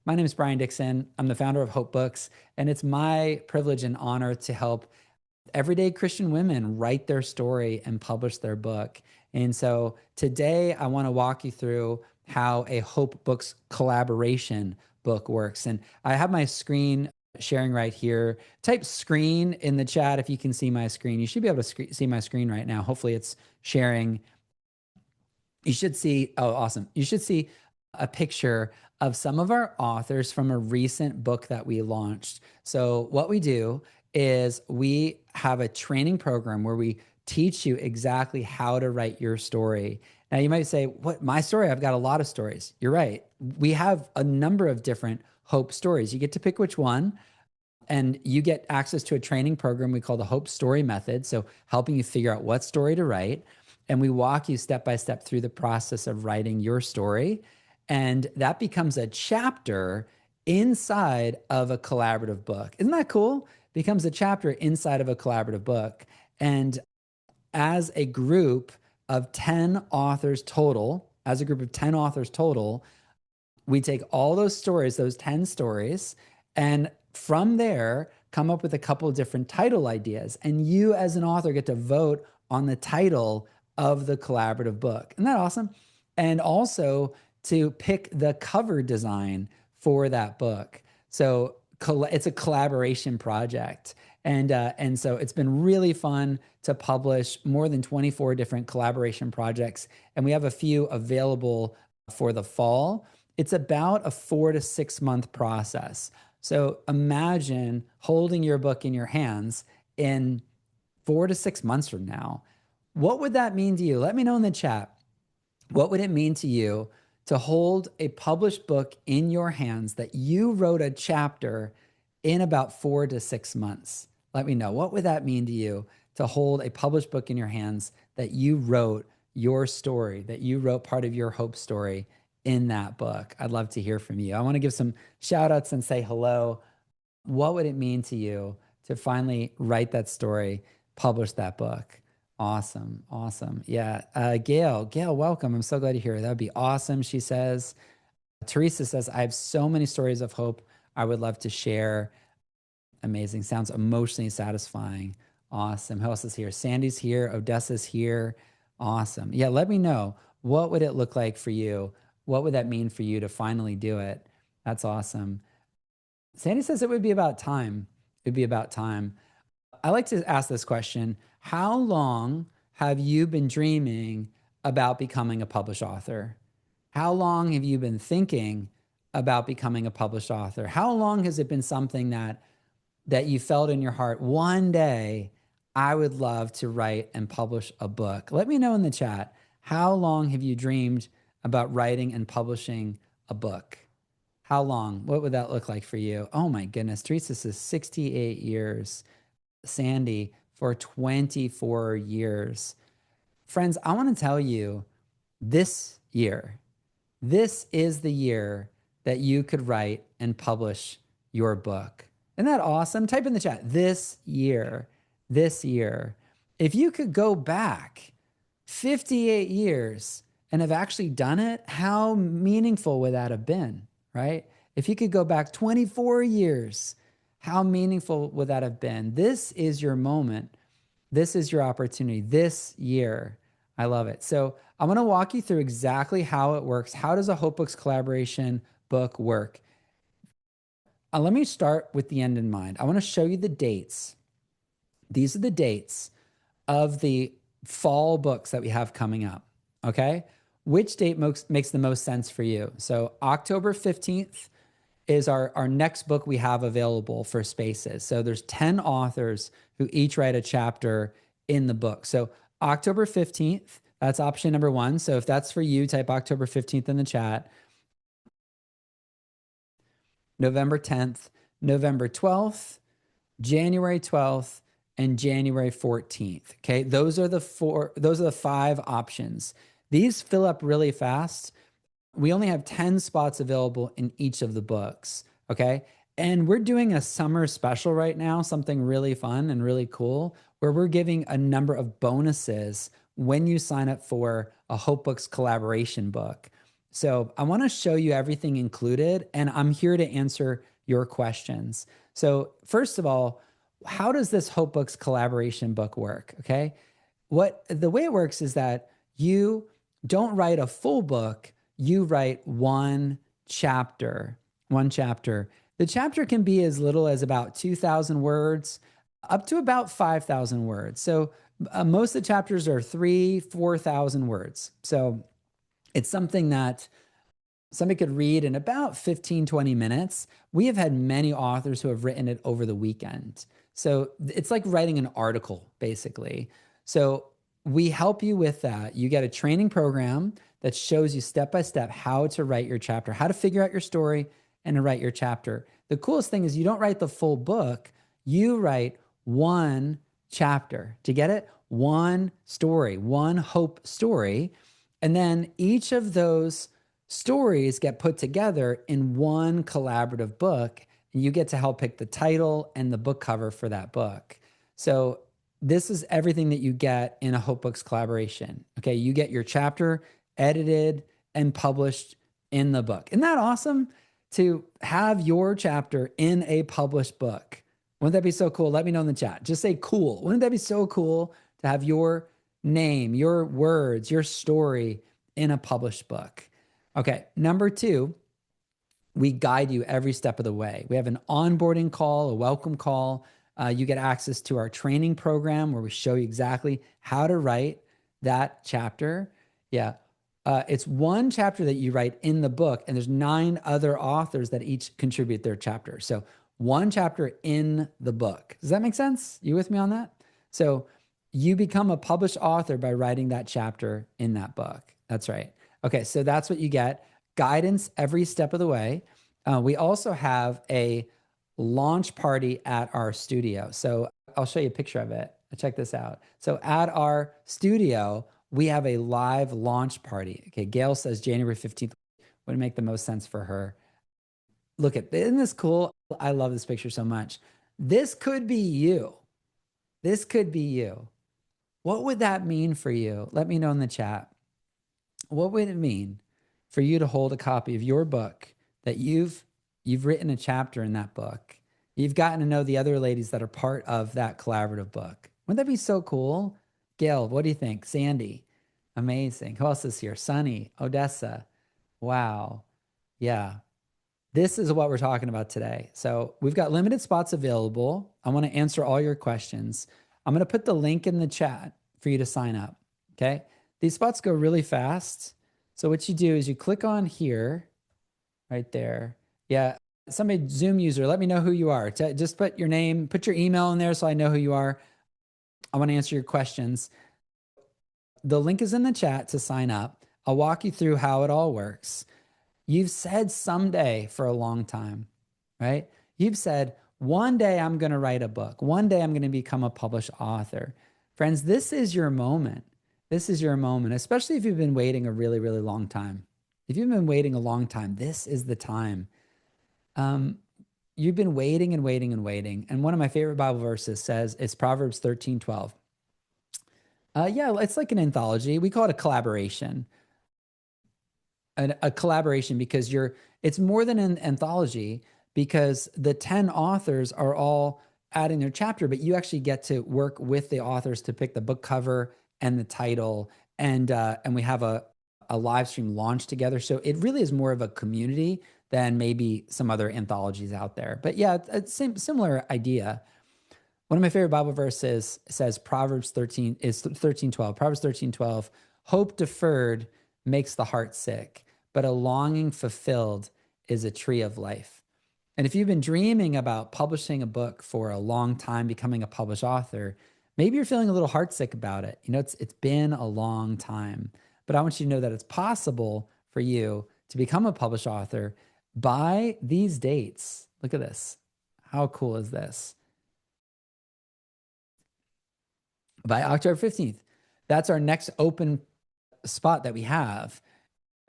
My name is Brian Dixon. I'm the founder of Hope Books, and it's my privilege and honor to help everyday Christian women write their story and publish their book. And so today I want to walk you through how a Hope Books collaboration book works. And I have my screen sharing right here. Type screen in the chat if you can see my screen. You should be able to see my screen right now. Hopefully it's sharing. You should see, oh, awesome. You should see a picture of some of our authors from a recent book that we launched. So what we do is we have a training program where we teach you exactly how to write your story. Now you might say, what, my story? I've got a lot of stories. You're right. We have a number of different Hope stories. You get to pick which one, and you get access to a training program we call the Hope Story Method. So helping you figure out what story to write. And we walk you step by step through the process of writing your story. And that becomes a chapter inside of a collaborative book. Isn't that cool? Becomes a chapter inside of a collaborative book. And as a group of 10 authors total, we take all those stories, those 10 stories, and from there come up with a couple of different title ideas. And you as an author get to vote on the title of the collaborative book. Isn't that awesome? And also to pick the cover design for that book. So it's a collaboration project. And so it's been really fun to publish more than 24 different collaboration projects. And we have a few available for the fall. It's about a 4 to 6 month process. So imagine holding your book in your hands in 4 to 6 months from now. What would that mean to you? Let me know in the chat. What would it mean to you to hold a published book in your hands that you wrote a chapter in about 4 to 6 months? Let me know. What would that mean to you to hold a published book in your hands that you wrote your story, that you wrote part of your hope story in that book? I'd love to hear from you. I want to give some shout outs and say hello. What would it mean to you to finally write that story, publish that book? Awesome. Awesome. Yeah. Gail, welcome. I'm so glad you're here. That would be awesome. She says, Teresa says, I have so many stories of hope I would love to share. Amazing. Sounds emotionally satisfying. Awesome. Who else is here? Sandy's here. Odessa's here. Awesome. Yeah. Let me know. What would it look like for you? What would that mean for you to finally do it? That's awesome. Sandy says it would be about time. It'd be about time. I like to ask this question. How long have you been dreaming about becoming a published author? How long have you been thinking about becoming a published author? How long has it been something that you felt in your heart, one day I would love to write and publish a book? Let me know in the chat. How long have you dreamed about writing and publishing a book? How long? What would that look like for you? Oh my goodness. Teresa says 68 years. Sandy for 24 years. Friends, I want to tell you this is the year that you could write and publish your book. Isn't that awesome? Type in the chat, this year. If you could go back 58 years and have actually done it, how meaningful would that have been, right? If you could go back 24 years, how meaningful would that have been? This is your moment. This is your opportunity this year. I love it. So I'm going to walk you through exactly how it works. How does a Hope Books collaboration book work? Let me start with the end in mind. I want to show you the dates. These are the dates of the fall books that we have coming up, okay? Which date makes the most sense for you? So October 15th is our next book we have available for spaces. So there's 10 authors who each write a chapter in the book. So October 15th, that's option number 1. So if that's for you, type October 15th in the chat. November 10th, November 12th, January 12th, and January 14th. Okay, those are the 5 options. These fill up really fast. We only have 10 spots available in each of the books, okay? And we're doing a summer special right now, something really fun and really cool, where we're giving a number of bonuses when you sign up for a Hope Books collaboration book. So I want to show you everything included, and I'm here to answer your questions. So first of all, how does this Hope Books collaboration book work? Okay. The way it works is that you don't write a full book, you write one chapter, one chapter. The chapter can be as little as about 2,000 words up to about 5,000 words. So most of the chapters are 4,000 words. So it's something that somebody could read in about 15, 20 minutes. We have had many authors who have written it over the weekend. So it's like writing an article, basically. So we help you with that. You get a training program that shows you step by step how to write your chapter, how to figure out your story and to write your chapter. The coolest thing is you don't write the full book, you write one chapter. Do you get it? One story, one hope story. And then each of those stories get put together in one collaborative book, and you get to help pick the title and the book cover for that book. So this is everything that you get in a Hope Books collaboration. Okay, you get your chapter edited and published in the book. Isn't that awesome to have your chapter in a published book? Wouldn't that be so cool? Let me know in the chat. Just say cool. Wouldn't that be so cool to have your name, your words, your story in a published book? Okay, number two, we guide you every step of the way. We have an onboarding call, a welcome call. You get access to our training program where we show you exactly how to write that chapter. Yeah, it's one chapter that you write in the book, and there's 9 other authors that each contribute their chapter. So one chapter in the book. Does that make sense? You with me on that? So you become a published author by writing that chapter in that book. That's right. Okay, so that's what you get. Guidance every step of the way. We also have a launch party at our studio. So I'll show you a picture of it. Check this out. So at our studio, we have a live launch party. Okay, Gail says January 15th would make the most sense for her. Look at, isn't this cool? I love this picture so much. This could be you. This could be you. What would that mean for you? Let me know in the chat. What would it mean for you to hold a copy of your book that you've written a chapter in that book? You've gotten to know the other ladies that are part of that collaborative book. Wouldn't that be so cool? Gail, what do you think? Sandy, amazing. Who else is here? Sunny, Odessa. Wow. Yeah. This is what we're talking about today. So we've got limited spots available. I want to answer all your questions. I'm going to put the link in the chat for you to sign up. Okay. These spots go really fast. So what you do is you click on here, right there. Yeah. Somebody, Zoom user, let me know who you are. Just put your name, put your email in there so I know who you are. I want to answer your questions. The link is in the chat to sign up. I'll walk you through how it all works. You've said someday for a long time, right? You've said, one day I'm going to write a book. One day I'm going to become a published author. Friends, this is your moment. This is your moment, especially if you've been waiting a really, really long time. If you've been waiting a long time, this is the time. You've been waiting and waiting and waiting. And one of my favorite Bible verses says, it's Proverbs 13:12. Yeah, it's like an anthology. We call it a collaboration. A collaboration because it's more than an anthology because the 10 authors are all adding their chapter, but you actually get to work with the authors to pick the book cover and the title. And we have a live stream launch together. So it really is more of a community than maybe some other anthologies out there. But yeah, it's similar idea. One of my favorite Bible verses says Proverbs 13:12. Proverbs 13:12, hope deferred makes the heart sick, but a longing fulfilled is a tree of life. And if you've been dreaming about publishing a book for a long time, becoming a published author, maybe you're feeling a little heartsick about it. You know, it's been a long time, but I want you to know that it's possible for you to become a published author by these dates. Look at this. How cool is this? By October 15th. That's our next open spot that we have.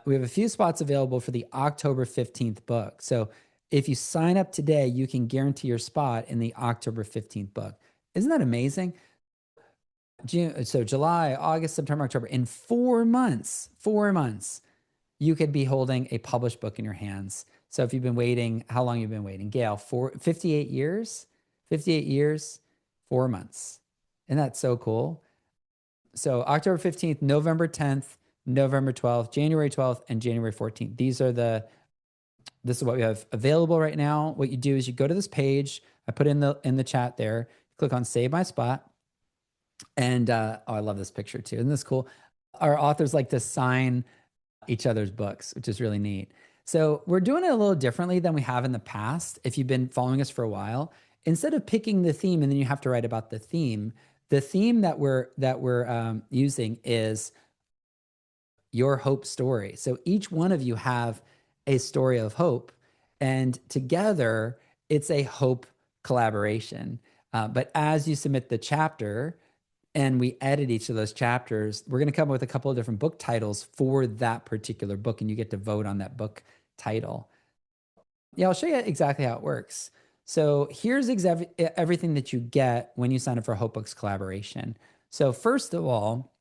We have a few spots available for the October 15th book. So if you sign up today, you can guarantee your spot in the October 15th book. Isn't that amazing? So July, August, September, October, in 4 months, you could be holding a published book in your hands. So if you've been waiting, how long you've been waiting, Gail? 58 years, 58 years, 4 months. Isn't that so cool? So October 15th, November 10th, November 12th, January 12th, and January 14th. This is what we have available right now. What you do is you go to this page. I put in the chat there. Click on Save My Spot. And oh, I love this picture too. Isn't this cool? Our authors like to sign each other's books, which is really neat. So we're doing it a little differently than we have in the past. If you've been following us for a while, instead of picking the theme and then you have to write about the theme that we're using is your hope story. So each one of you have a story of hope, and together it's a hope collaboration. But as you submit the chapter and we edit each of those chapters, we're going to come up with a couple of different book titles for that particular book, and you get to vote on that book title. Yeah, I'll show you exactly how it works. So here's everything that you get when you sign up for Hope Books Collaboration. So first of all,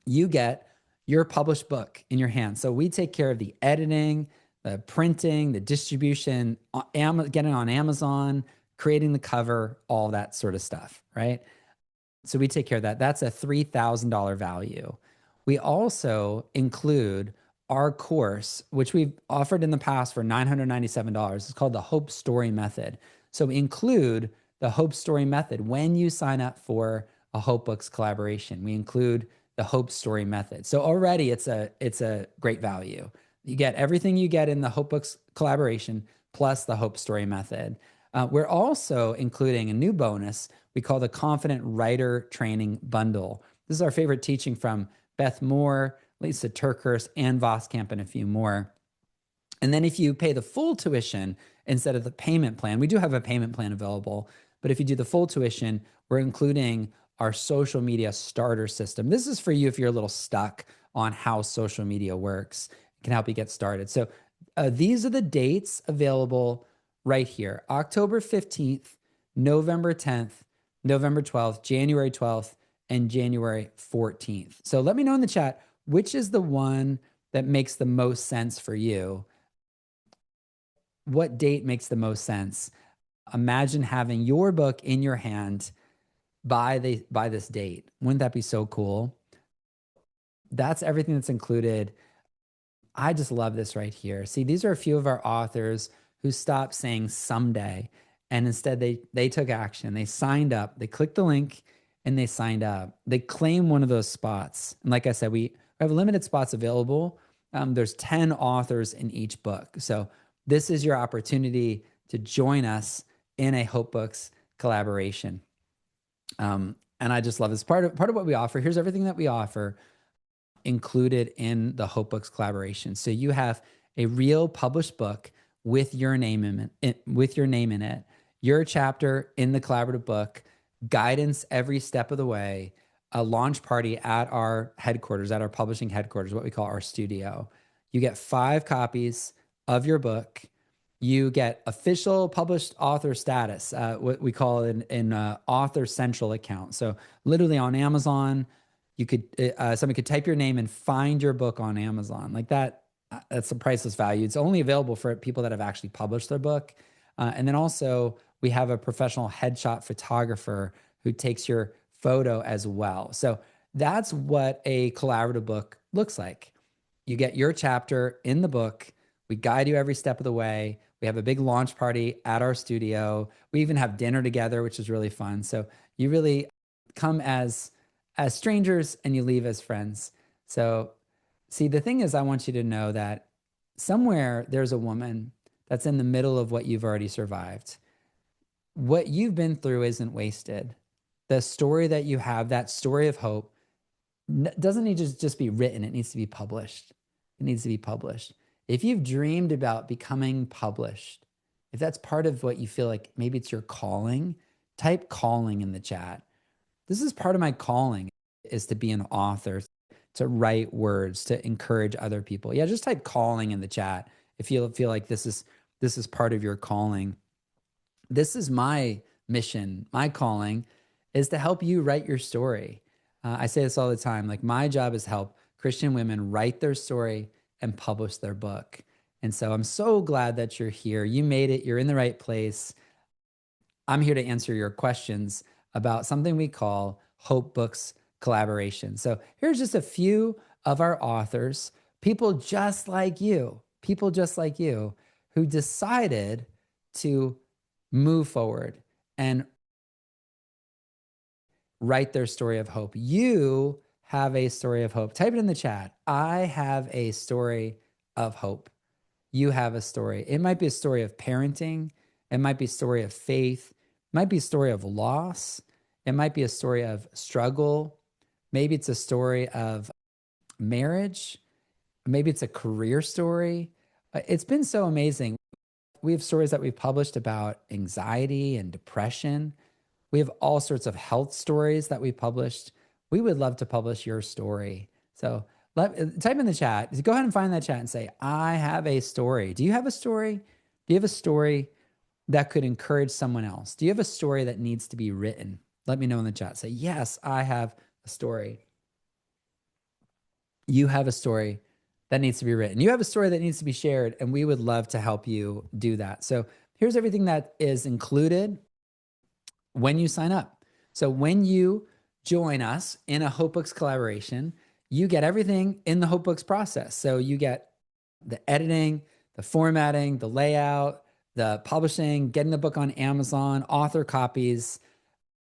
you get your published book in your hand. So we take care of the editing, the printing, the distribution, getting on Amazon, creating the cover, all that sort of stuff, right? So we take care of that. That's a $3,000 value. We also include our course, which we've offered in the past for $997. It's called the Hope Story Method. So we include the Hope Story Method when you sign up for a Hope Books collaboration. We include the Hope Story Method. So already it's a great value. You get everything you get in the Hope Books collaboration plus the Hope Story Method. We're also including a new bonus we call the Confident Writer Training Bundle. This is our favorite teaching from Beth Moore, Lisa Turkhurst, Ann Voskamp, and a few more. And then if you pay the full tuition instead of the payment plan, we do have a payment plan available, but if you do the full tuition, we're including our social media starter system. This is for you if you're a little stuck on how social media works. It can help you get started. So these are the dates available right here. October 15th, November 10th, November 12th, January 12th, and January 14th. So let me know in the chat, which is the one that makes the most sense for you? What date makes the most sense? Imagine having your book in your hand by this date. Wouldn't that be so cool? That's everything that's included. I just love this right here. See, these are a few of our authors who stopped saying someday, and instead they took action. They signed up. They clicked the link and they signed up. They claim one of those spots. And like I said, we have limited spots available. There's 10 authors in each book. So this is your opportunity to join us in a Hope Books collaboration. And I just love this part of what we offer. Here's everything that we offer included in the Hope Books collaboration. So you have a real published book with your name in it, your chapter in the collaborative book, guidance every step of the way, a launch party at our headquarters, at our publishing headquarters, what we call our studio. You get 5 copies of your book. You get official published author status, what we call an author central account. So literally on Amazon, you could somebody could type your name and find your book on Amazon like that. That's a priceless value. It's only available for people that have actually published their book. And then also we have a professional headshot photographer who takes your photo as well. So that's what a collaborative book looks like. You get your chapter in the book. We guide you every step of the way. We have a big launch party at our studio. We even have dinner together, which is really fun. So you really come as strangers and you leave as friends. So see, the thing is, I want you to know that somewhere there's a woman that's in the middle of what you've already survived. What you've been through isn't wasted. The story that you have, that story of hope, doesn't need to just be written. It needs to be published. It needs to be published. If you've dreamed about becoming published, if that's part of what you feel like maybe it's your calling, type calling in the chat. This is part of my calling, is to be an author, to write words, to encourage other people. Yeah, just type calling in the chat if you feel like this is part of your calling. This is my mission. My calling is to help you write your story. I say this all the time. Like, my job is to help Christian women write their story, and publish their book. And so I'm so glad that you're here. You made it. You're in the right place. I'm here to answer your questions about something we call Hope Books collaboration. So here's just a few of our authors, people just like you, who decided to move forward and write their story of hope. You have a story of hope. Type it in the chat. I have a story of hope. You have a story. It might be a story of parenting. It might be a story of faith. It might be a story of loss. It might be a story of struggle. Maybe it's a story of marriage. Maybe it's a career story. It's been so amazing. We have stories that we've published about anxiety and depression. We have all sorts of health stories that we published. We would love to publish your story. So type in the chat. Go ahead and find that chat and say, I have a story. Do you have a story? Do you have a story that could encourage someone else? Do you have a story that needs to be written? Let me know in the chat. Say, yes, I have a story. You have a story that needs to be written. You have a story that needs to be shared, and we would love to help you do that. So here's everything that is included when you sign up. So when you join us in a HopeBooks collaboration, you get everything in the HopeBooks process. So you get the editing, the formatting, the layout, the publishing, getting the book on Amazon, author copies,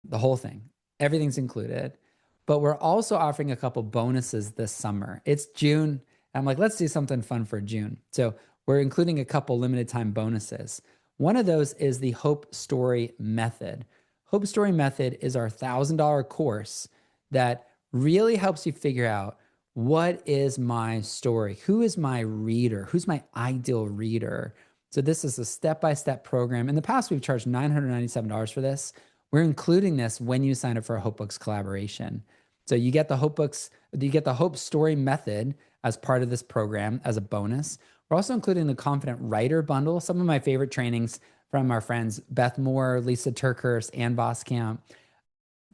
the whole thing. Everything's included. But we're also offering a couple bonuses this summer. It's June. I'm like, let's do something fun for June. So we're including a couple limited time bonuses. One of those is the Hope Story Method. Hope Story Method is our $1,000 course that really helps you figure out, what is my story? Who is my reader? Who's my ideal reader? So this is a step-by-step program. In the past, we've charged $997 for this. We're including this when you sign up for a HopeBooks collaboration. So you get the Hope Story Method as part of this program as a bonus. We're also including the Confident Writer Bundle, some of my favorite trainings from our friends Beth Moore, Lisa Turkhurst, Ann Boskamp,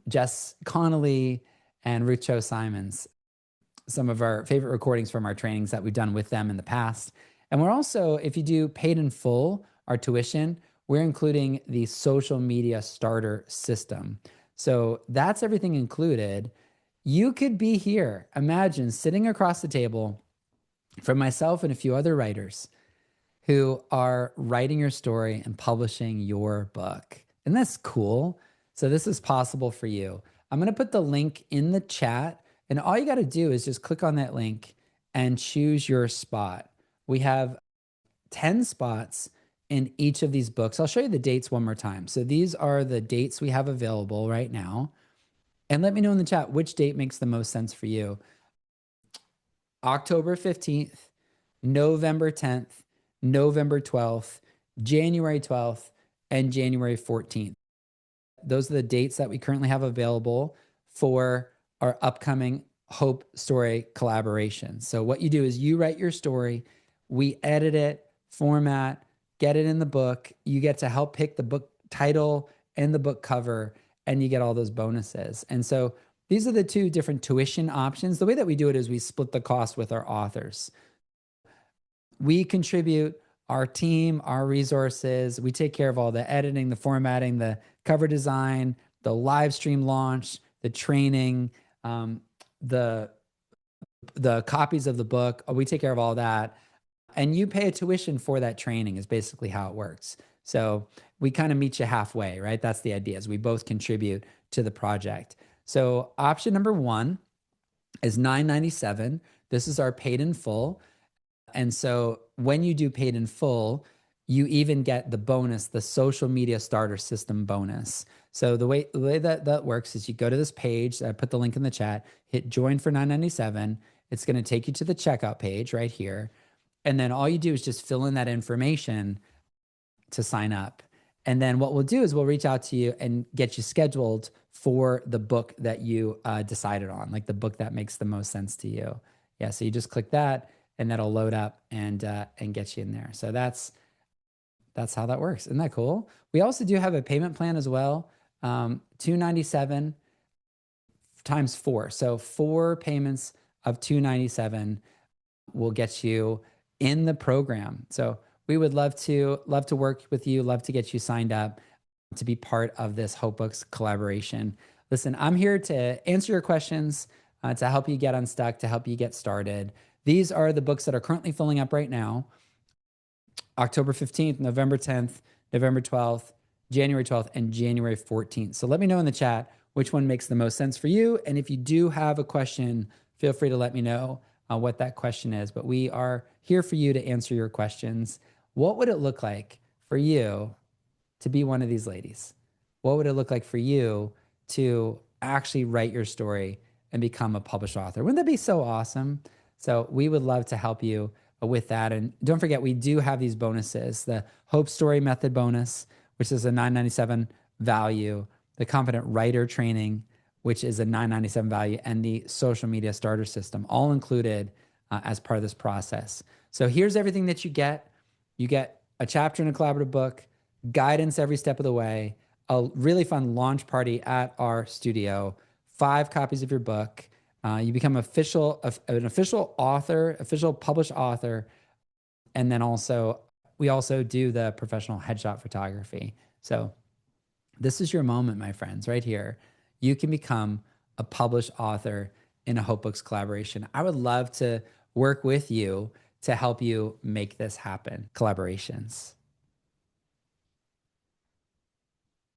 Jess Connolly, and Ruth Cho Simons. Some of our favorite recordings from our trainings that we've done with them in the past. And we're also, if you do paid in full, our tuition, we're including the social media starter system. So that's everything included. You could be here. Imagine sitting across the table from myself and a few other writers who are writing your story and publishing your book. Isn't that cool? So this is possible for you. I'm going to put the link in the chat, and all you got to do is just click on that link and choose your spot. We have 10 spots in each of these books. I'll show you the dates one more time. So these are the dates we have available right now. And let me know in the chat which date makes the most sense for you. October 15th, November 10th, November 12th, January 12th, and January 14th. Those are the dates that we currently have available for our upcoming Hope Story collaboration. So what you do is you write your story, we edit it, format, get it in the book. You get to help pick the book title and the book cover, and you get all those bonuses. And so these are the two different tuition options. The way that we do it is we split the cost with our authors. We contribute our team, our resources. We take care of all the editing, the formatting, the cover design, the live stream launch, the training, the copies of the book. We take care of all that. And you pay a tuition for that training is basically how it works. So we kind of meet you halfway, right? That's the idea, is we both contribute to the project. So option number one is $997. This is our paid in full. And so when you do paid in full, you even get the bonus, the social media starter system bonus. So the way that works is you go to this page, I put the link in the chat, hit join for $997. It's going to take you to the checkout page right here. And then all you do is just fill in that information to sign up. And then what we'll do is we'll reach out to you and get you scheduled for the book that you decided on, like the book that makes the most sense to you. Yeah, so you just click that and that'll load up and get you in there. So that's how that works. Isn't that cool? We also do have a payment plan as well, $297 times 4. So 4 payments of $297 we'll get you in the program. So we would love to work with you, love to get you signed up to be part of this Hope Books collaboration. Listen, I'm here to answer your questions, to help you get unstuck, to help you get started. These are the books that are currently filling up right now. October 15th, November 10th, November 12th, January 12th, and January 14th. So let me know in the chat which one makes the most sense for you. And if you do have a question, feel free to let me know what that question is. But we are here for you to answer your questions. What would it look like for you to be one of these ladies? What would it look like for you to actually write your story and become a published author? Wouldn't that be so awesome? So we would love to help you with that. And don't forget, we do have these bonuses: the Hope Story Method bonus, which is a $9.97 value, the Confident Writer Training, which is a $9.97 value, and the Social Media Starter System, all included as part of this process. So here's everything that you get. You get a chapter in a collaborative book, guidance every step of the way, a really fun launch party at our studio, 5 copies of your book. You become an official author, official published author. And then we also do the professional headshot photography. So this is your moment, my friends, right here. You can become a published author in a Hope Books collaboration. I would love to work with you to help you make this happen. Collaborations.